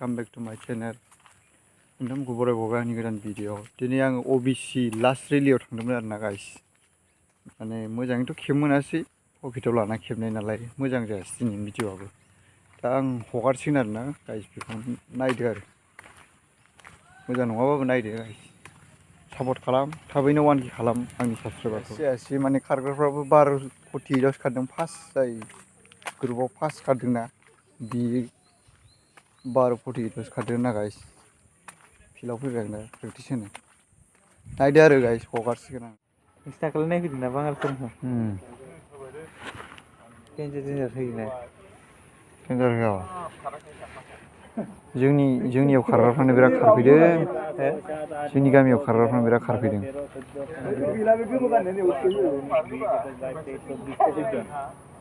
welcome back to माय channel नोंथांमोनखौ बरायबावबाय आंनि गोदान भिडिअ दिनै आङो ओबिसि लास्ट रेलियाव थांदोंमोन आरोना गाइस माने मोजाङैथ' खेब मोनासै पकेटाव लाना खेबनाय नालाय मोजां जायासै दिनैनि भिडिअआबो दा आं हगारसिगोन आरोना गाइस बेखौ नायदो आरो मोजां नङाबाबो नायदो गाइस सापर्ट खालाम थाबैनो 1K खालाम आंनि साबस्क्राइबारखौ जायासै माने खारग्राफ्राबो 12 कोटिल'सो खारदों फार्स्ट जाय ग्रुपआव फार्स्ट खारदोंना बि 12 कोटिल'सो खारदों ना गाइस फिल्डआव फैबाय आं दा प्रेक्टिस होनो नायदो आरो गाइस हगारसिगोन आं इन्स्टाखौल नायफैदों ना बाङालिफोरखौ देन्जार होयोना देन्जार होआ जोंनियाव खारग्राफ्रानो बिराद खारफैदों जोंनि गामियाव खारग्राफ्रानो बिराद खारफैदों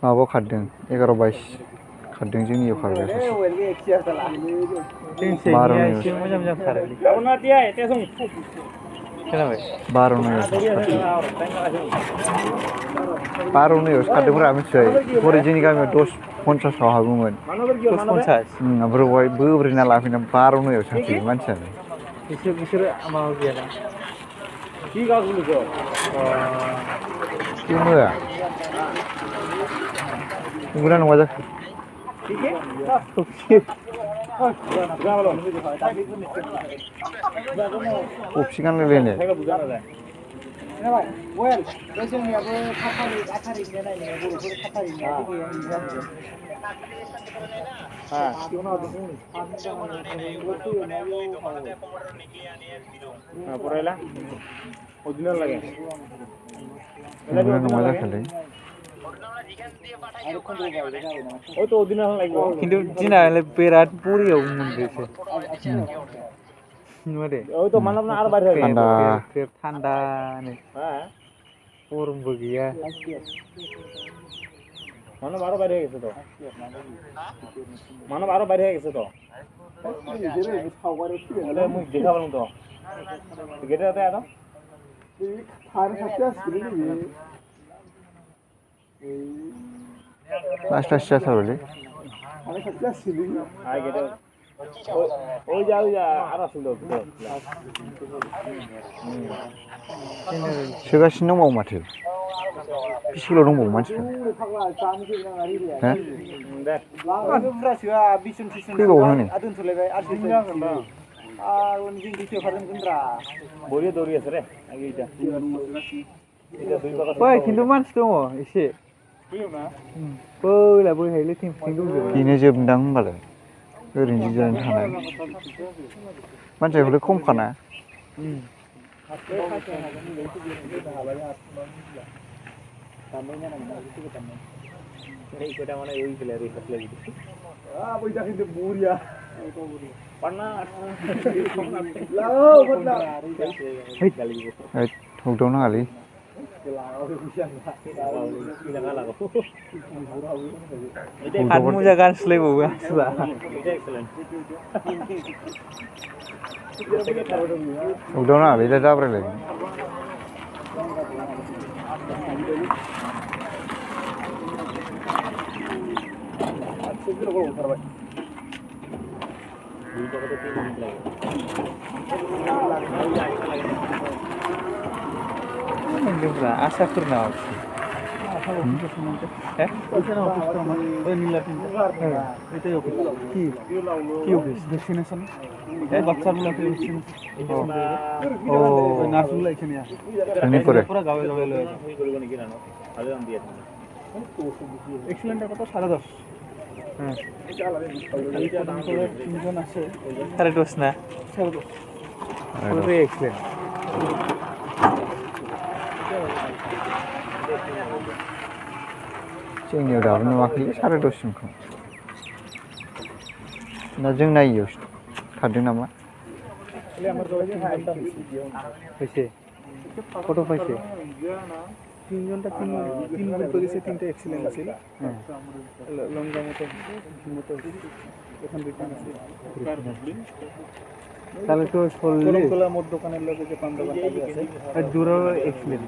माबायाव खारदों 11-22 खारदों जोंनियाव खारग्राया सासे 12 एसे मोजां मोजां खारोलै खोनाबाय 12-9 खारदोंब्रा मिथिबाय हरै जोंनि गामियाव 10-50 आव हाबोमोन 10-50 ओमफ्राय बहाय बोब्रेना लाफैना 12-9 साफैयो मानसियानो बिसोरो माबा गैयाना नंगौना नङा जाखो कफि गानलायलायनाय नङा जाखोलै खिन्थु दिनालाय बिराद बरियाव मोनदोंसो थान्दानो गरमबो गैया मानो बारो बाहेर गেছে তো मानो बारो बाहेर গেছে তো ওটা মুখ দেখাবো তো গেটে আতে আতো ফার সাথে আসছিল লাস্ট যাতারলে আরে সাথে আসছিল আই গেটে ওই যা আর আসছিল सोगासिनो दंबावो माथो बिसिल' दंबावो मानसिफ्रा फैबावो हनै खिन्थु मानसि दङ एसे बैला बैहायलै टेम्पसिं दंजोबो बेनो जोबदां होनबालाय ओरैनो जिरायनानै थानाय मानसियाबोलाय खमखाना हगदाव नाङालै हाथ मुजा गानस्लायबावो आसुआ हगदाव नाङालै दा दाब्रायलाय आसाफोरनाव साढ़े 10 ना जोंनियाव दाबो नुवाखै 10:30 सिमखौ दा जों नायियाव खारदों नामा फैसे फट' फैसे 3 घन्टा 3 मिनिट গেছে 3টা এক্সিলেন্ট আছিল লং জাম্পতে হিমতে এখন রিটার্ন আছে তাহলে তো কলমকলা মোট দোকানের লোকে যে পান দোকান আছে আর দূরও এক্সিলেন্ট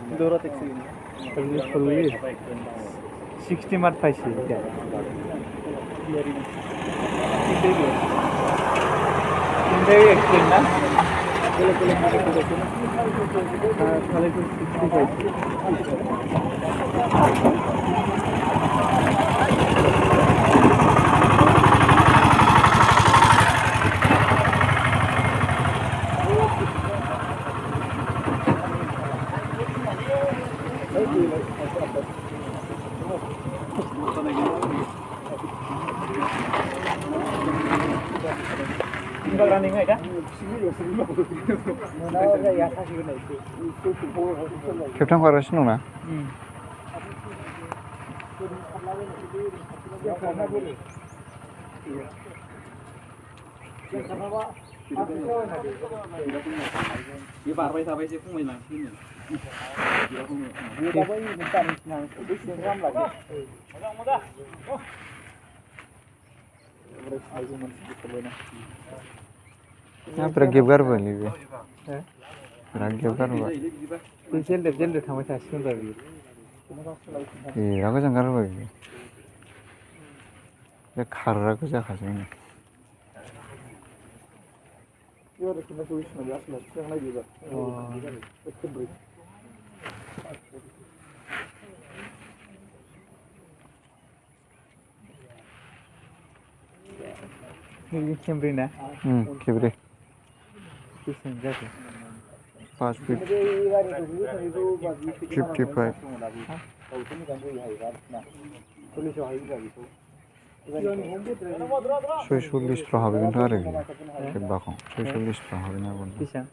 60 মার্ক পাইছে এটা তিনটাই এক্সিলেন্ট না তাহলে তো 65 खेबथाम खारगासिनो दंना बे बारबाय थाबाय एसे खमायलांसिगोन बिराद गेब गारबोबायलै बे बिराद गेब गारबोबाय बे जेलदेब थांबाय थासिगोन दा बियो बिराद गोजान गारबोबाय बियो बे खारग्राखौ जाखासै खेमब्रै ना खेब्रै बेसेबां जाखो 5 feet 55 46 हाबैगोनथ' आरो बियो खेबबाखौ 46 हाबैनो हागौ बेसेबां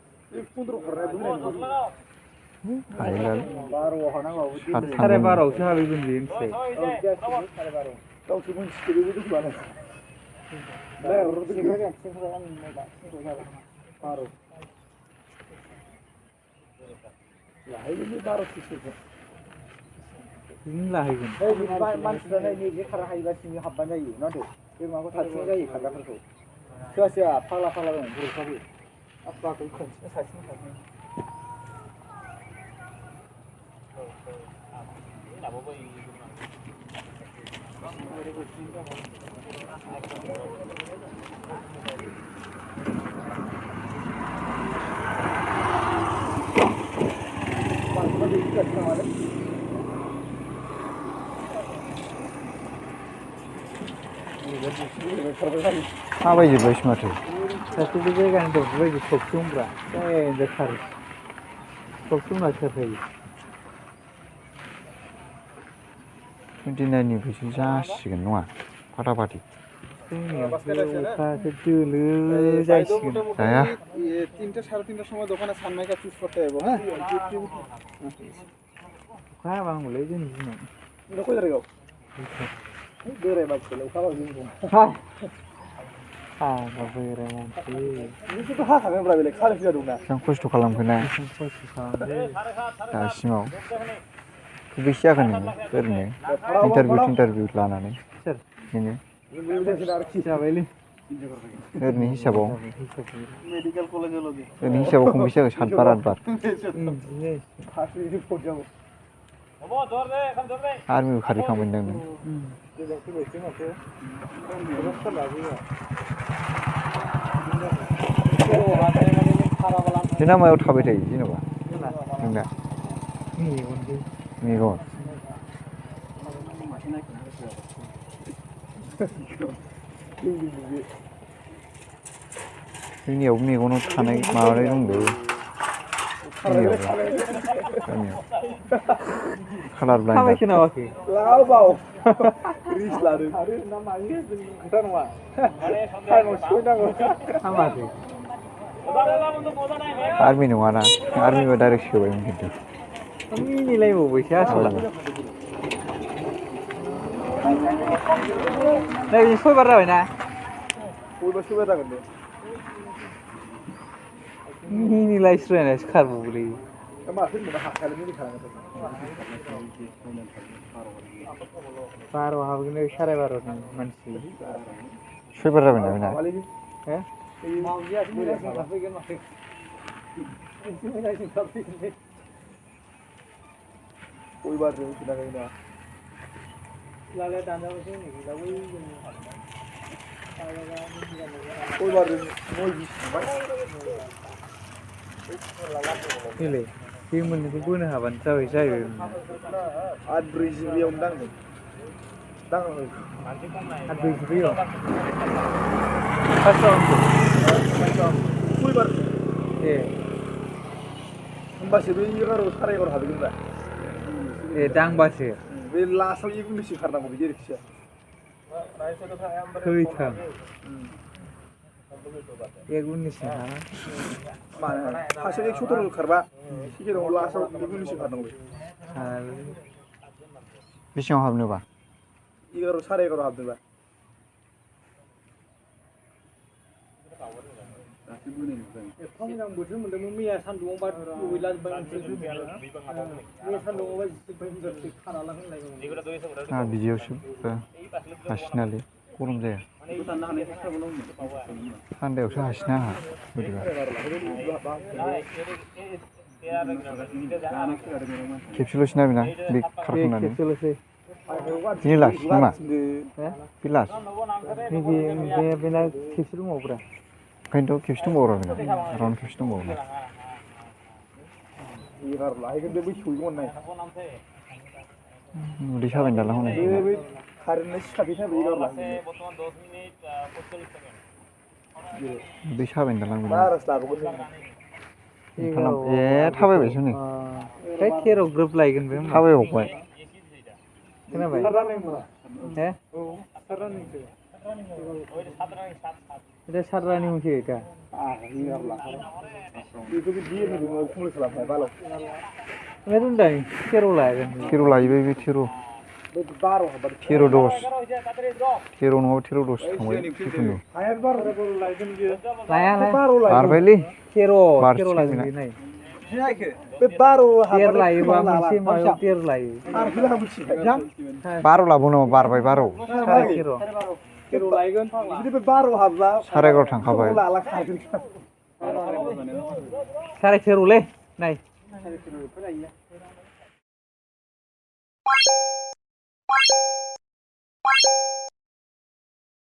हायोला साराय 12आवसो हाबैगोन बेयो मिथिबाय लाहैगोन मानसिफ्रा नैबे खारनो हायोबा सिङाव हाबबानो जायो नाथाय बे माबाखौ सासेया जायो खारग्राफोरखौ सोरबा सोरबा फाग्ला फाग्ला दं बर'फ्राबो आफाखौ खनसेनो सासेनो सासेनो थाबायजोब्बायसो माथो सासे बे जायगानि दं बेबायदि थबसुमब्रा जायगा खारो थबसुमना सोर थायो 29 निफ्रायसो जासिगोन नङा फाटाफाटि जोंनियावसो अखासो दोलो जासिगोन जाया 3টা 3:30টার সময় দোকানে সানমাইকা চুজ করতে যাবো হ্যাঁ अखा हाबा हामगौलै जोंनि दिनाव এটা কই দাঁড়াও বেরে বাচ্চালে অখা হাবা দিন हाबा बोराय मानसि बिदिथ' हाखागोनब्रा बेलेग साराय फुजा दंना बेसेबां खस्थ' खालामखोना खस्थ' खालामदो दासिमाव बेसे जाखो नोङो ओरैनो इन्टारभिउ लानानै सोर नोङो जाबायलै ओरैनो हिसाबाव मेडिकेल कलेजে लगे ओरैनो हिसाबाव खनबेसे जाखो 7 बार 8 बार फार्स्ट रिपोर्ट जाबो आर्मिबो खारहैखांबायदां नों नोंना मायाव थाबाय थायो जेनेबा नोंना मेगन जोंनियावबो मेगनाव थानाय माबानाय दंलै गामियाव कालार ब्लाइन्ड थाबायखोनावाखै लाव बाव रिस लादों आरो ना मायो खोथा नङा टाइमाव सहैनांगौ हामाखै आर्मि नङाना आर्मिबा डाइरेक्ट सोबायमोन खिन्थु मिनिलायबावबायसो आसला नै 6 बार जाबायना बयबो सोबाय जागोन दे मिनिलायस्रायनासो खारबावोलै माथो होनबा हाखायालै मिनि खालामो 12 हाबगोन 12:30 नि मानसि 6 बार जाबायना बेना हो मावजिया बोरायजों थाफैगोन माथो गय बारजों उखैनांगौना लालाया दानजाबायसो नै गैला बै जों गयबारजों गय बिस थांबाय नैलाय बे मोननैखौ बोनो हाबानो जाबाय जाहैबाय आरो 40 बेयावनो दाङो आरो 40 बेयाव फार्स्टआवनो गयबार ए होमबासो बे 11 साराय 11 हाबैगोनब्रा ए दांबासो बे लास्टआव 1 गुन्दैसो खारनांगौ बिदि आरोखि थैथां 1 गुन्दैसो हाना मानो फार्स्टआव 117 खारबा सेकेन्डआव लास्टआव 1 गुन्दैसो खारनांगौ आरो बेसेबां हाबनोबा 11 साराय 11 हाबदोंबा एफा मोजां बोथोर मोन्दोंमोन मैया सान्दुङाव बार गैलाजोब्बाय मैया सान्दुङाव जिबबाय खाना लांलायगोन बिदियावसो हासिनालै गरम जाया थान्दायावसो हासिना आंहा बोरैबा खेबसेल'सै ना बेना बे खारखांनानै खेबसेल'सै दिनै लास्ट नामा बे लास्ट बेना खेबसे दंबावोब्रा ओंखायनोथ' खेबसे दंबावो बेना राउन्ड खेबसे दंबावो लाहैगोन बे सहैगौमोन उदै साबाय दालां हनै बे खारेन्टआ सिखारबाय थाबाय 11 लाहैगोन उदै साबाय दालां बेना बारासो लाबोगोन ए थाबायबायसो नै है 13 ग्रोब लायगोन बे थाबायबावबाय खोनाबाय हे सात रानिंसो दा बेखौ बे डिएनए कमप्लिट खालामनाय बालाव ओमफ्राय होनदां 13 लागोन 13 लायोबाय बे 13 बे 12 हाबबाय 13 10 13 नङाबा 13 10 थांबाय जिखुनु हाया 12 लायगोन बियो लाया बारबायलै 13 लागोन बे नाय बे 12 13 लायोबा मोनसे माबायाव 13 लायो 12 लाबाव नामा बारबाय 12 13 लायगोन जुदि बे 12 हाबला 11:30 थांखाबाय लाला खागोन 13.5 लै नाय